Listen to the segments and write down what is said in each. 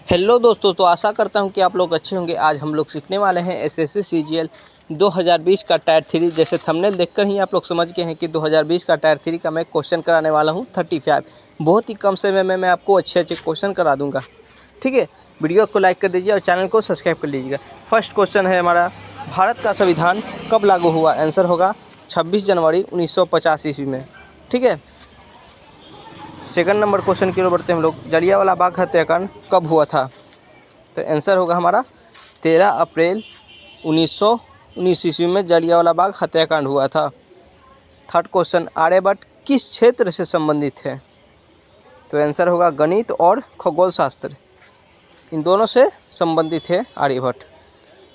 Hello दोस्तों, तो आशा करता हूं कि आप लोग अच्छे होंगे। आज हम लोग सीखने वाले हैं एसएससी सीजीएल 2020 का टायर 3। जैसे थंबनेल देखकर ही आप लोग समझ गए हैं कि 2020 का टायर 3 का मैं क्वेश्चन कराने वाला हूं 35। बहुत ही कम समय में मैं आपको अच्छे क्वेश्चन करा दूंगा। ठीक है, वीडियो को लाइक कर दीजिए और चैनल को सब्सक्राइब कर लीजिएगा। फर्स्ट क्वेश्चन है हमारा, भारत का संविधान कब लागू हुआ? आंसर होगा 26 जनवरी 1950 ईस्वी में। ठीक है, सेकंड नंबर क्वेश्चन की ओर बढ़ते हैं हम लोग। जलियांवाला बाग हत्याकांड कब हुआ था? तो आंसर होगा हमारा 13 अप्रैल 1919 ईस्वी में जलियांवाला बाग हत्याकांड हुआ था। थर्ड क्वेश्चन, आर्यभट्ट किस क्षेत्र से संबंधित है? तो आंसर होगा गणित और खगोल शास्त्र, इन दोनों से संबंधित है आर्यभट्ट।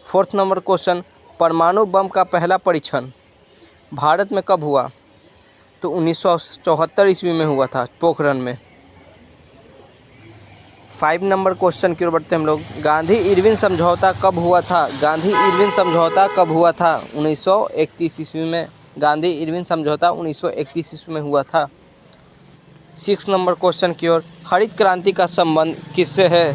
फोर्थ नंबर क्वेश्चन, परमाणु बम का पहला परीक्षण भारत में कब हुआ? तो 1974 ईस्वी में हुआ था, पोखरण में। 5 नंबर क्वेश्चन की ओर बढ़ते हैं हम लोग। गांधी इरविन समझौता कब हुआ था? गांधी इरविन समझौता कब हुआ था? 1931 ईस्वी में। गांधी इरविन समझौता 1931 ईस्वी में हुआ था। 6 नंबर क्वेश्चन की ओर, हरित क्रांति का संबंध किससे है?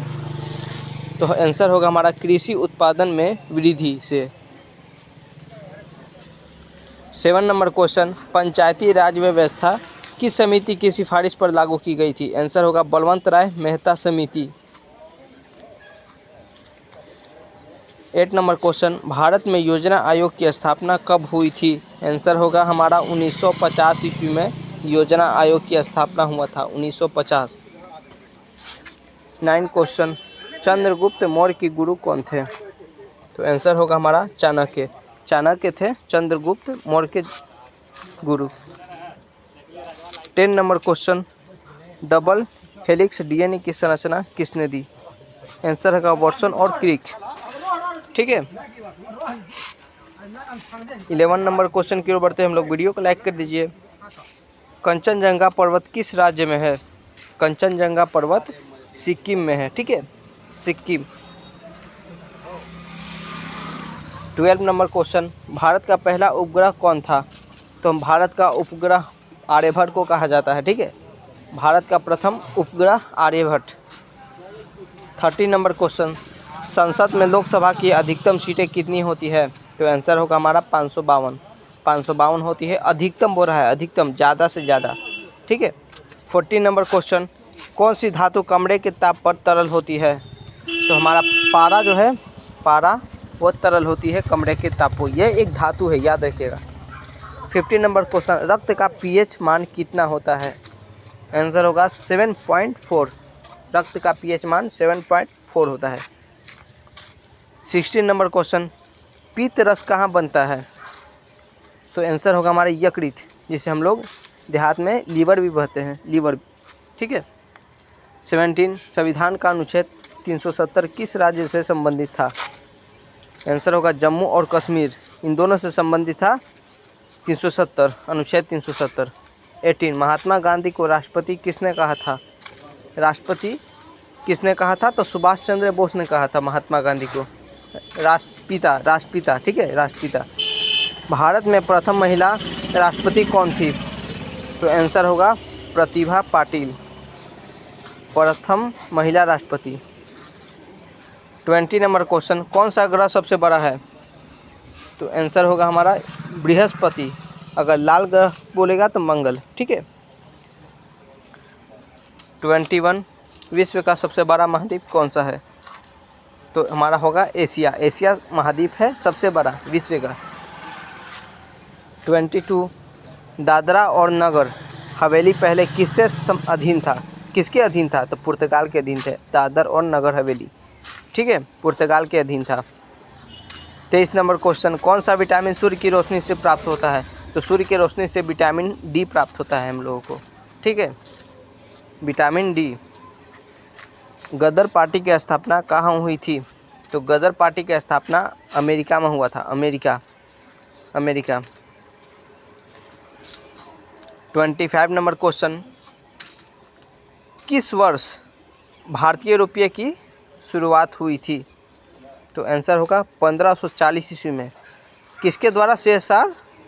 तो आंसर होगा हमारा कृषि उत्पादन में वृद्धि से। 7 नंबर क्वेश्चन, पंचायती राज व्यवस्था किस समिति की सिफारिश पर लागू की गई थी? आंसर होगा बलवंत राय मेहता समिति। 8 नंबर क्वेश्चन, भारत में योजना आयोग की स्थापना कब हुई थी? आंसर होगा हमारा 1950 ईस्वी में योजना आयोग की स्थापना हुआ था, 1950। 9 क्वेश्चन, चंद्रगुप्त मौर्य के गुरु कौन थे? तो आंसर होगा हमारा चाणक्य। चाणक्य थे चंद्रगुप्त मौर्य के गुरु। 10 number question, double helix DNA की संरचना किसने दी? आंसर होगा वाटसन और क्रिक। ठीक है, 11 नंबर क्वेश्चन की ओर बढ़ते हैं हम लोग। वीडियो को लाइक कर दीजिए। कंचनजंगा पर्वत किस राज्य में है? कंचनजंगा पर्वत सिक्किम में है। ठीक है, सिक्किम। 12 नंबर क्वेश्चन, भारत का पहला उपग्रह कौन था? तो भारत का उपग्रह आर्यभट्ट को कहा जाता है। ठीक है, भारत का प्रथम उपग्रह आर्यभट्ट। 30 नंबर क्वेश्चन, संसद में लोकसभा की अधिकतम सीटें कितनी होती है? तो आंसर होगा हमारा 552। 552 होती है, अधिकतम बोल रहा है, अधिकतम, ज़्यादा से ज़्यादा। ठीक है। 14 नंबर क्वेश्चन, कौन सी धातु कमरे के ताप पर तरल होती है? तो हमारा पारा जो है, पारा वो तरल होती है कमरे के ताप पर। यह एक धातु है, याद रखिएगा। 15 नंबर क्वेश्चन, रक्त का पीएच मान कितना होता है? आंसर होगा 7.4। रक्त का पीएच मान 7.4 होता है। 16 नंबर क्वेश्चन, पित्त रस कहाँ बनता है? तो आंसर होगा हमारे यकृत, जिसे हम लोग देहात में लीवर भी कहते हैं, लीवर। ठीक है। 17, संविधान का अनुच्छेद 370 किस राज्य से संबंधित था? आंसर होगा जम्मू और कश्मीर, इन दोनों से संबंधित था 370, अनुच्छेद 370। 18, महात्मा गांधी को राष्ट्रपति किसने कहा था? राष्ट्रपति किसने कहा था? तो सुभाष चंद्र बोस ने कहा था महात्मा गांधी को राष्ट्रपिता। ठीक है, राष्ट्रपिता। भारत में प्रथम महिला राष्ट्रपति कौन थी? तो आंसर होगा प्रतिभा पाटिल, प्रथम महिला राष्ट्रपति। 20 नंबर क्वेश्चन, कौन सा ग्रह सबसे बड़ा है? तो आंसर होगा हमारा बृहस्पति, अगर लाल ग्रह बोलेगा तो मंगल। ठीक है। 21, विश्व का सबसे बड़ा महाद्वीप कौन सा है? तो हमारा होगा एशिया। एशिया महाद्वीप है सबसे बड़ा विश्व का। 22, दादरा और नगर हवेली पहले किससे अधीन था? किसके अधीन था? तो पुर्तगाल के अधीन थे, दादर और नगर हवेली। ठीक है, पुर्तगाल के अधीन था। 23 नंबर क्वेश्चन, कौन सा विटामिन सूर्य की रोशनी से प्राप्त होता है? तो सूर्य की रोशनी से विटामिन डी प्राप्त होता है हम लोगों को। ठीक है, विटामिन डी। गदर पार्टी की स्थापना कहाँ हुई थी? तो गदर पार्टी की स्थापना अमेरिका में हुआ था, अमेरिका। 25 नंबर क्वेश्चन, किस वर्ष भारतीय रुपये की शुरुआत हुई थी? तो आंसर होगा 1540 ईस्वी में। किसके द्वारा? शेरशाह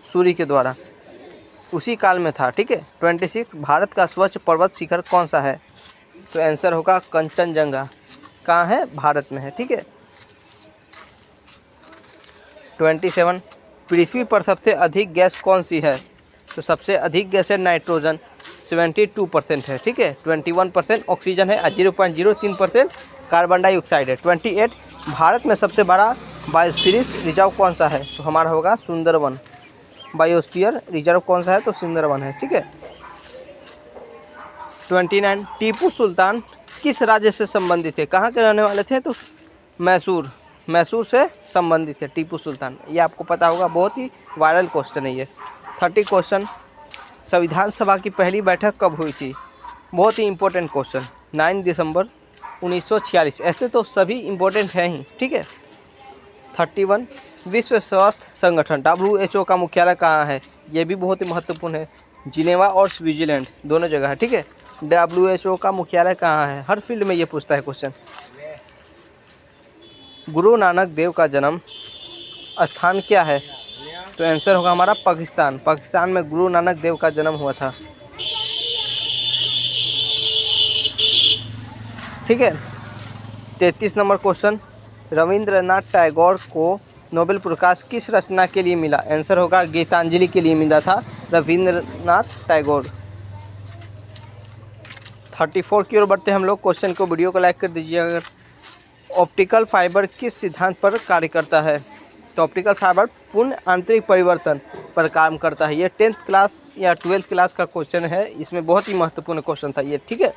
सूरी के द्वारा, उसी काल में था। ठीक है। 26, भारत का स्वच्छ पर्वत शिखर कौन सा है? तो आंसर होगा कंचनजंगा। कहाँ है? भारत में है। ठीक है। 27 पृथ्वी पर सबसे अधिक गैस कौन सी है? तो सबसे अधिक गैस है नाइट्रोजन, 72% है। ठीक है। 21% ऑक्सीजन है, 0.03% कार्बन डाइऑक्साइड है। 28 भारत में सबसे बड़ा बायोस्फीयर रिजर्व कौन सा है? तो हमारा होगा सुंदरवन। बायोस्फीयर रिजर्व कौन सा है? तो सुंदरवन है। ठीक है। 29 टीपू सुल्तान किस राज्य से संबंधित थे? कहाँ के रहने वाले थे? तो मैसूर से संबंधित है टीपू सुल्तान। ये आपको पता होगा, बहुत ही वायरल क्वेश्चन है ये। 30 क्वेश्चन संविधान सभा की पहली बैठक कब हुई थी? बहुत ही इंपॉर्टेंट क्वेश्चन, 9 दिसंबर 1946। ऐसे तो सभी इंपॉर्टेंट हैं ही। ठीक है। 31 विश्व स्वास्थ्य संगठन WHO का मुख्यालय कहाँ है? ये भी बहुत ही महत्वपूर्ण है, जिनेवा और स्विट्जरलैंड दोनों जगह है। ठीक है। WHO का मुख्यालय कहाँ है? हर फील्ड में ये पूछता है क्वेश्चन। गुरु नानक देव का जन्म स्थान क्या है? तो आंसर होगा हमारा पाकिस्तान में गुरु नानक देव का जन्म हुआ था। ठीक है। 33 नंबर क्वेश्चन, रविंद्रनाथ टैगोर को नोबेल पुरस्कार किस रचना के लिए मिला? आंसर होगा गीतांजलि के लिए मिला था रविंद्रनाथ टैगोर। 34 की ओर बढ़ते हम लोग। क्वेश्चन को, वीडियो को लाइक कर दीजिए। अगर ऑप्टिकल फाइबर किस सिद्धांत पर कार्य करता है? तो ऑप्टिकल फाइबर पूर्ण आंतरिक परिवर्तन पर काम करता है। ये 10th क्लास या 12th क्लास का क्वेश्चन है, इसमें बहुत ही महत्वपूर्ण क्वेश्चन था ये। ठीक है,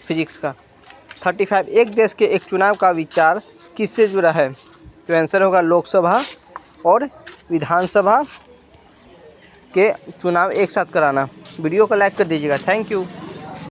फिजिक्स का। 35 एक देश के एक चुनाव का विचार किससे जुड़ा है? तो आंसर होगा लोकसभा और विधानसभा के चुनाव एक साथ कराना। वीडियो को लाइक कर दीजिएगा। Thank you.